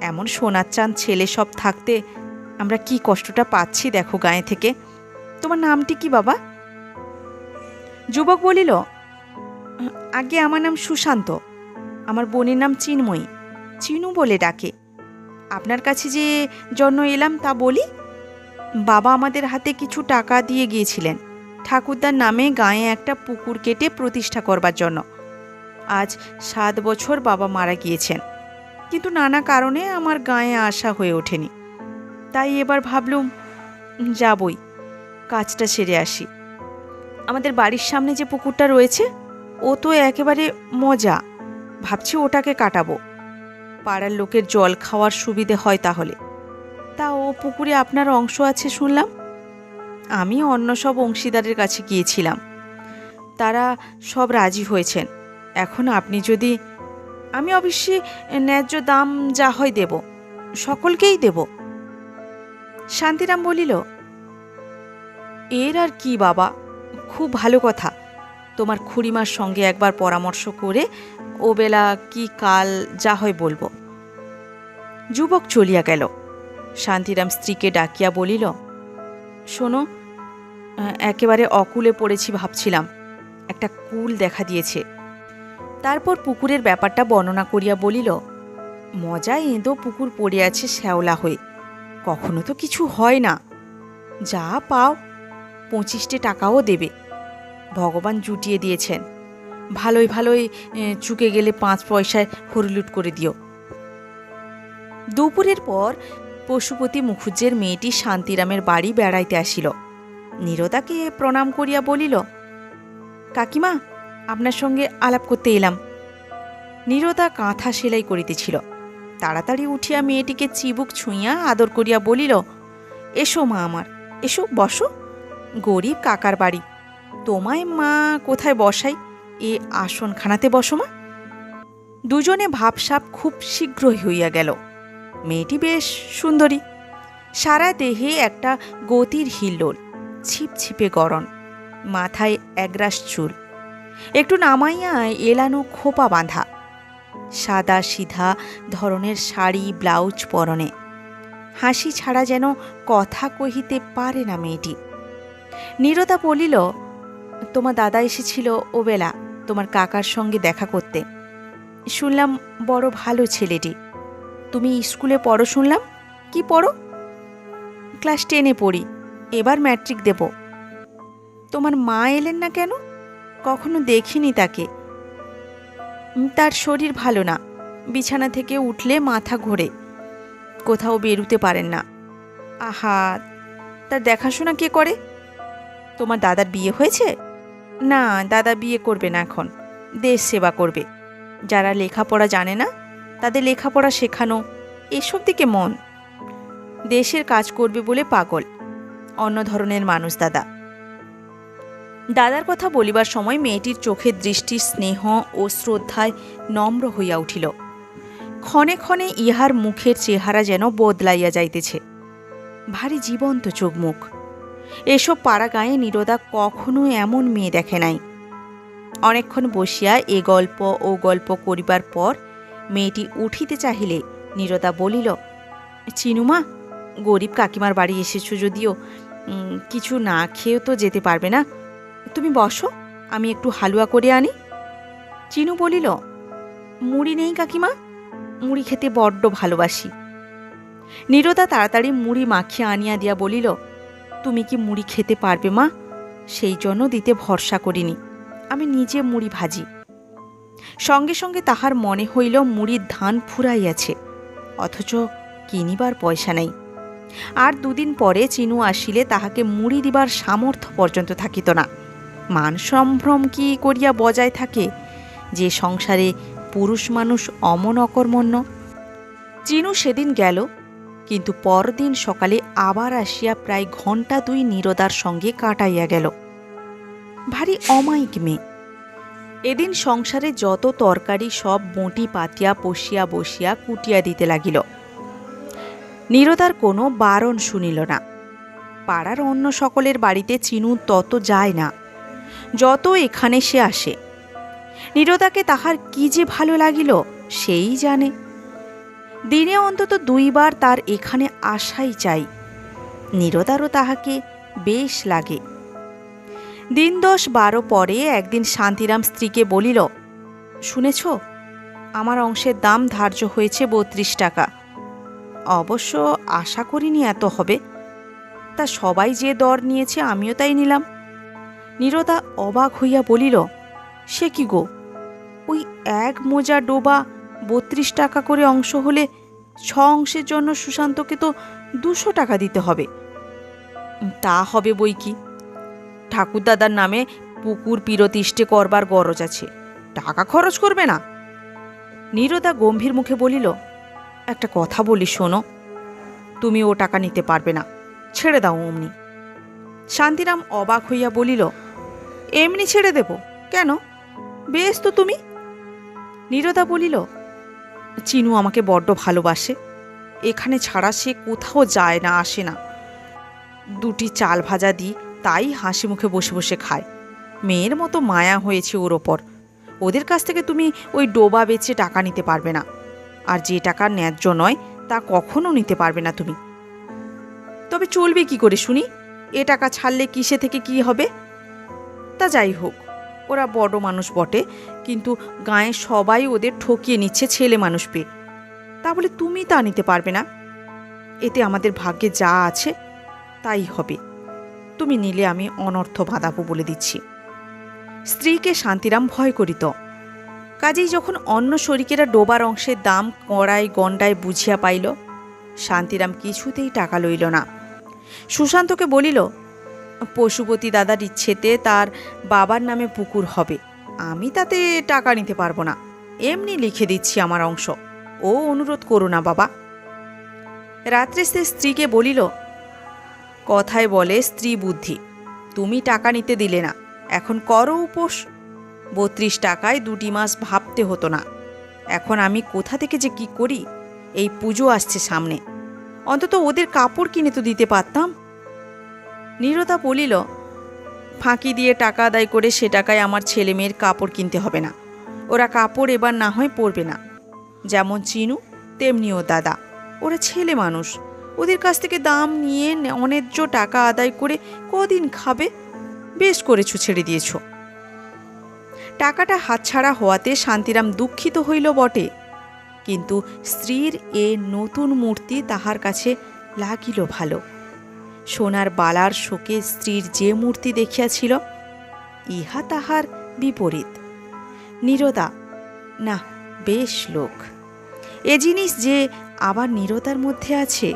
এমন সোনার চাঁদ ছেলে সব থাকতে আমরা কি কষ্টটা পাচ্ছি দেখো গাঁয়ে থেকে। তোমার নামটি কি বাবা? যুবক বলিল, আগে আমার নাম সুশান্ত, আমার বোনের নাম চিন্ময়ী, চিনু বলে ডাকে। আপনার কাছে যে জন্য এলাম তা বলি। বাবা আমাদের হাতে কিছু টাকা দিয়ে গিয়েছিলেন ঠাকুরদার নামে গাঁয়ে একটা পুকুর কেটে প্রতিষ্ঠা করবার জন্য। আজ 7 বছর বাবা মারা গিয়েছেন, কিন্তু নানা কারণে আমার গাঁয়ে আসা হয়ে ওঠেনি। তাই এবার ভাবলুম যাবই, কাজটা সেরে আসি। আমাদের বাড়ির সামনে যে পুকুরটা রয়েছে ও তো একেবারে মজা, ভাবছি ওটাকে কাটাবো। পাড়ার লোকের জল খাওয়ার সুবিধে হয় তাহলে। তা ও পুকুরে আপনার অংশ আছে শুনলাম। আমি অন্য সব অংশীদারের কাছে গিয়েছিলাম, তারা সব রাজি হয়েছেন। এখন আপনি যদি, আমি অবশ্যই ন্যায্য দাম যা হয় দেব, সকলকেই দেব। শান্তিরাম বলিল, এর আর কি বাবা, খুব ভালো কথা। তোমার খুড়িমার সঙ্গে একবার পরামর্শ করে ও বেলা কি কাল যা হয় বলবো। যুবক চলিয়া গেল। শান্তিরাম স্ত্রীকে ডাকিয়া বলিল, শোনো, একেবারে অকুলে পড়েছি ভাবছিলাম, একটা কুল দেখা দিয়েছে। তারপর পুকুরের ব্যাপারটা বর্ণনা করিয়া বলিল, মজায় এঁদো পুকুর পড়ে আছে শ্যাওলা হয়ে, কখনো তো কিছু হয় না। যা পাও 25টে টাকাও দেবে, ভগবান জুটিয়ে দিয়েছেন। ভালোই ভালোই চুকে গেলে 5 পয়সায় হরিলুট করে দিও। দুপুরের পর পশুপতি মুখুজ্জের মেয়েটি শান্তিরামের বাড়ি বেড়াইতে আসিল। নীরদাকে প্রণাম করিয়া বলিল, কাকিমা, আপনার সঙ্গে আলাপ করতে এলাম। নীরদা কাঁথা সেলাই করিতেছিল। তাড়াতাড়ি উঠিয়া মেয়েটিকে চিবুক ছুঁইয়া আদর করিয়া বলিল, এসো মা আমার, এসো বসো। গরিব কাকার বাড়ি, তোমায় মা কোথায় বসাই, এ আসনখানাতে বসো মা। দুজনে ভাবসাব খুব শীঘ্রই হইয়া গেল। মেয়েটি বেশ সুন্দরী, সারা দেহে একটা গতির হিল্লোল, ছিপছিপে গরণ, মাথায় একরাশ চুল, একটু নামাইয়া এলানো খোপা বাঁধা, সাদা সিধা ধরনের শাড়ি ব্লাউজ পরনে। হাসি ছাড়া যেন কথা কহিতে পারে না মেয়েটি। নীরদা বলিল, তোমার দাদা এসেছিল ও বেলা তোমার কাকার সঙ্গে দেখা করতে। শুনলাম বড় ভালো ছেলেটি। তুমি স্কুলে পড়ো শুনলাম। কি পড়ো? ক্লাস 10-এ পড়ি, এবার ম্যাট্রিক দেব। তোমার মা এলেন না কেন? কখনো দেখিনি তাকে। তার শরীর ভালো না, বিছানা থেকে উঠলে মাথা ঘোরে, কোথাও বেরুতে পারেন না। আহা, তার দেখাশোনা কে করে? তোমার দাদার বিয়ে হয়েছে? না, দাদা বিয়ে করবে না এখন। দেশ সেবা করবে, যারা লেখাপড়া জানে না তাদের লেখাপড়া শেখানো, এসব দিকে মন। দেশের কাজ করবে বলে পাগল, অন্য ধরনের মানুষ দাদা। দাদার কথা বলিবার সময় মেয়েটির চোখের দৃষ্টি স্নেহ ও শ্রদ্ধায় নম্র হইয়া উঠিল। ক্ষণে ক্ষণে ইহার মুখের চেহারা যেন বদলাইয়া যাইতেছে, ভারী জীবন্ত চোখ মুখ। এসব পাড়া গায়ে নীরদা কখনো এমন মেয়ে দেখে নাই। অনেকক্ষণ বসিয়া এ গল্প ও গল্প করিবার পর মেয়েটি উঠিতে চাহিলে নীরদা বলিল, চিনুমা, গরিব কাকিমার বাড়ি এসেছ যদিও, কিছু না খেয়েও তো যেতে পারবে না, তুমি বসো, আমি একটু হালুয়া করে আনি। চিনু বলিল, মুড়ি নেই কাকিমা, মুড়ি খেতে বড্ড ভালোবাসি। নীরদা তাড়াতাড়ি মুড়ি মাখিয়ে আনিয়া দিয়া বলিল, তুমি কি মুড়ি খেতে পারবে মা? সেই জন্য দিতে ভরসা করিনি, আমি নিজে মুড়ি ভাজি। সঙ্গে সঙ্গে তাহার মনে হইল মুড়ির ধান ফুরাইয়াছে, অথচ কিনিবার পয়সা নেই। আর দুদিন পরে চিনু আসিলে তাহাকে মুড়ি দিবার সামর্থ্য পর্যন্ত থাকিত না। মান সম্ভ্রম কি করিয়া বজায় থাকে যে সংসারে পুরুষ মানুষ অমন অকর্মণ্য? চিনু সেদিন গেল, কিন্তু পরদিন সকালে আবার আসিয়া প্রায় ঘণ্টা 2 নীরদার সঙ্গে কাটাইয়া গেল। ভারী অমায়িক মেয়ে। এদিন সংসারে যত তরকারি সব বঁটি পাতিয়া পশিয়া বসিয়া কুটিয়া দিতে লাগিল। নীরদার কোনো বারণ শুনিল না। পাড়ার অন্য সকলের বাড়িতে চিনু তত যায় না, যত এখানে সে আসে। নীরদাকে তাহার কি যে ভালো লাগিল সেই জানে। দিনে অন্তত 2 বার তার এখানে আসাই চাই। নীরদারও তাহাকে বেশ লাগে। দিন 10-12 পরে একদিন শান্তিরাম স্ত্রীকে বলিল, শুনেছ, আমার অংশের দাম ধার্য হয়েছে 32 টাকা। অবশ্য আশা করিনি এত হবে, তা সবাই যে দর নিয়েছে আমিও তাই নিলাম। নীরদা অবাক হইয়া বলিল, সে কি গো, ওই 1 মোজা ডোবা 32 টাকা করে অংশ হলে 6 অংশের জন্য সুশান্তকে তো 200 টাকা দিতে হবে। তা হবে বই কি, ঠাকুরদাদার নামে পুকুর পিরতিষ্টে করবার গরজ আছে, টাকা খরচ করবে না। নীরদা গম্ভীর মুখে বলিল, একটা কথা বলি শোনো, তুমি ও টাকা নিতে পারবে না, ছেড়ে দাও অমনি। শান্তিরাম অবাক হইয়া বলিল, এমনি ছেড়ে দেব কেন? বেশ তো তুমি। নীরদা বলিল, চিনু আমাকে বড্ড ভালোবাসে, এখানে ছাড়া সে কোথাও যায় না, আসে না। 2টি চাল ভাজা দিই, তাই হাসি মুখে বসে বসে খায়। মেয়ের মতো মায়া হয়েছে ওর ওপর। ওদের কাছ থেকে তুমি ওই ডোবা বেচে টাকা নিতে পারবে না, আর যে টাকা ন্যায্য নয় তা কখনো নিতে পারবে না তুমি। তবে চলবে কি করে শুনি? এ টাকা ছাড়লে কিসে থেকে কি হবে? তা যাই হোক, ওরা বড় মানুষ বটে, কিন্তু গায়ে সবাই ওদের ঠকিয়ে নিচ্ছে ছেলে মানুষ পেয়ে। তা বলে তুমি তা নিতে পারবে না। এতে আমাদের ভাগ্যে যা আছে তাই হবে। তুমি নিলে আমি অনর্থ বাঁধাবো বলে দিচ্ছি। স্ত্রীকে শান্তিরাম ভয় করিত। কাজেই যখন অন্য শরিকেরা ডোবার অংশের দাম কড়াই গণ্ডায় বুঝিয়া পাইল, শান্তিরাম কিছুতেই টাকা লইল না। সুশান্তকে বলিল, পশুপতি দাদার ইচ্ছেতে তার বাবার নামে পুকুর হবে, আমি তাতে টাকা নিতে পারবো না, এমনি লিখে দিচ্ছি আমার অংশ, ও অনুরোধ করো না বাবা। রাত্রে সে স্ত্রীকে বলিল, কথায় বলে স্ত্রী বুদ্ধি, তুমি টাকা নিতে দিলে না, এখন করো উপোস। 32 টাকায় 2টি মাস ভাবতে হতো না। এখন আমি কোথা থেকে যে কি করি, এই পুজো আসছে সামনে, অন্তত ওদের কাপড় কিনে তো দিতে পারতাম। নীরদা বলিল, ফাঁকি দিয়ে টাকা আদায় করে সে টাকায় আমার ছেলে মেয়ের কাপড় কিনতে হবে না। ওরা কাপড় এবার না হয় পরবে না। যেমন চিনু তেমনিও দাদা, ওরা ছেলে মানুষ, ওদের কাছ থেকে দাম নিয়ে অন্যায্য টাকা আদায় করে কদিন খাবে? বেশ করেছো, ছেড়ে দিয়েছ। টাকাটা হাতছাড়া হওয়াতে শান্তিরাম দুঃখিত হইল বটে, কিন্তু স্ত্রীর এ নতুন মূর্তি তাহার কাছে লাগিল ভালো। সোনার বালার শোকে স্ত্রীর যে মূর্তি দেখিয়াছিল, ইহা তাহার বিপরীত। নীরদা না, বেশ লোক। এ জিনিস যে আবার নীরদার মধ্যে আছে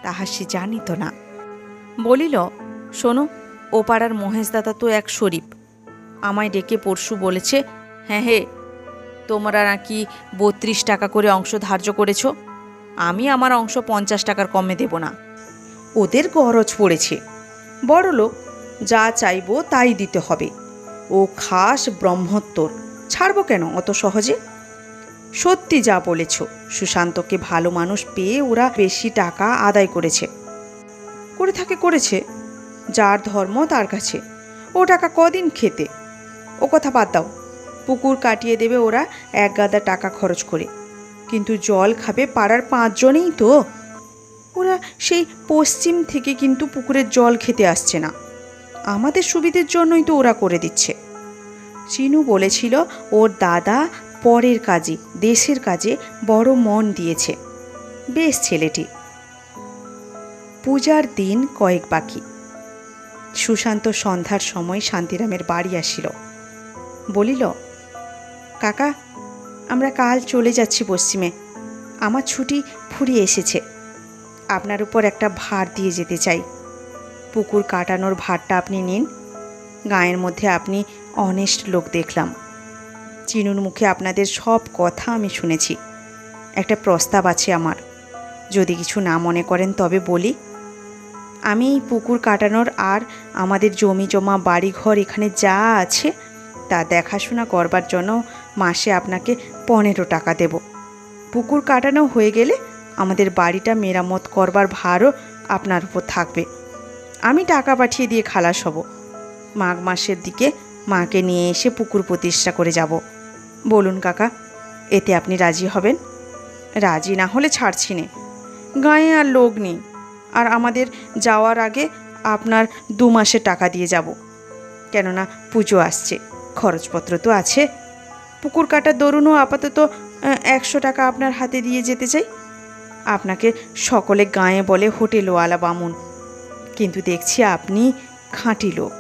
তাহা সে জানিত না। বলিল, শোনো, ও পাড়ার মহেশ দাদা তো এক শরীফ, আমায় ডেকে পরশু বলেছে হ্যাঁ হে, তোমরা নাকি 32 টাকা করে অংশ ধার্য করেছ। আমি আমার অংশ 50 টাকার কমে দেব না। ওদের গরজ পড়েছে, বড়লোক, যা চাইবো তাই দিতে হবে। ও খাস ব্রহ্মোত্তর, ছাড়বো কেন অত সহজে? সত্যি যা বলেছ, সুশান্তকে ভালো মানুষ পেয়ে ওরা বেশি টাকা আদায় করেছে। করেছে, যার ধর্ম তার কাছে। ও টাকা কদিন খেতে? ও কথা বাদ দাও। পুকুর কাটিয়ে দেবে ওরা 1 গাদা টাকা খরচ করে, কিন্তু জল খাবে পাড়ার 5 জনেই তো। ওরা সেই পশ্চিম থেকে কিন্তু পুকুরের জল খেতে আসছে না, আমাদের সুবিধের জন্যই তো ওরা করে দিচ্ছে। চিনু বলেছিল ওর দাদা পরের কাজে, দেশের কাজে বড় মন দিয়েছে। বেশ ছেলেটি। পূজার দিন কয়েক বাকি। সুশান্ত সন্ধ্যার সময় শান্তিরামের বাড়ি আসিল। বলিল, কাকা, আমরা কাল চলে যাচ্ছি পশ্চিমে। আমার ছুটি ফুরিয়ে এসেছে। আপনার উপর একটা ভার দিয়ে যেতে চাই। পুকুর কাটানোর ভারটা আপনি নিন। গাঁয়ের মধ্যে আপনি অনেস্ট লোক দেখলাম। চিনুর মুখে আপনাদের সব কথা আমি শুনেছি। একটা প্রস্তাব আছে আমার, যদি কিছু না মনে করেন তবে বলি। আমি এই পুকুর কাটানোর আর আমাদের জমি জমা বাড়িঘর এখানে যা আছে তা দেখাশোনা করবার জন্য মাসে আপনাকে 15 টাকা দেব। পুকুর কাটানো হয়ে গেলে আমাদের বাড়িটা মেরামত করবার ভারও আপনার উপর থাকবে। আমি টাকা পাঠিয়ে দিয়ে খালাস হব। মাঘ মাসের দিকে মাকে নিয়ে এসে পুকুর প্রতিষ্ঠা করে যাব। বলুন কাকা, এতে আপনি রাজি হবেন? রাজি না হলে ছাড়ছি নে। গাঁয়ে আর লোক নেই, আর আমাদের যাওয়ার আগে আপনার 2 মাসের টাকা দিয়ে যাব। কেননা পুজো আসছে, খরচপত্র তো আছে। পুকুর কাটার দরুনও আপাতত 100 টাকা আপনার হাতে দিয়ে যেতে চাই। আপনাকে সকলে গাঁয়ে বলে হোটেলওয়ালা বামুন, কিন্তু দেখছি আপনি খাঁটি লোক।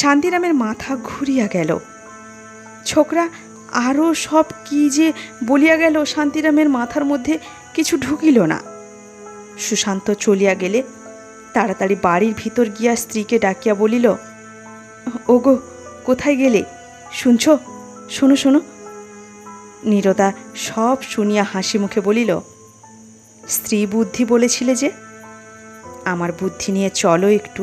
শান্তিরামের মাথা ঘুরিয়া গেল। ছোকরা আরও সব কি যে বলিয়া গেল, শান্তিরামের মাথার মধ্যে কিছু ঢুকিল না। সুশান্ত চলিয়া গেলে তাড়াতাড়ি বাড়ির ভিতর গিয়া স্ত্রীকে ডাকিয়া বলিল, ওগো, কোথায় গেলে? শুনছ? শোনো শোনো। নীরদা সব শুনিয়া হাসি মুখে বলিল, স্ত্রী বুদ্ধি বলেছিলে যে, আমার বুদ্ধি নিয়ে চলো একটু।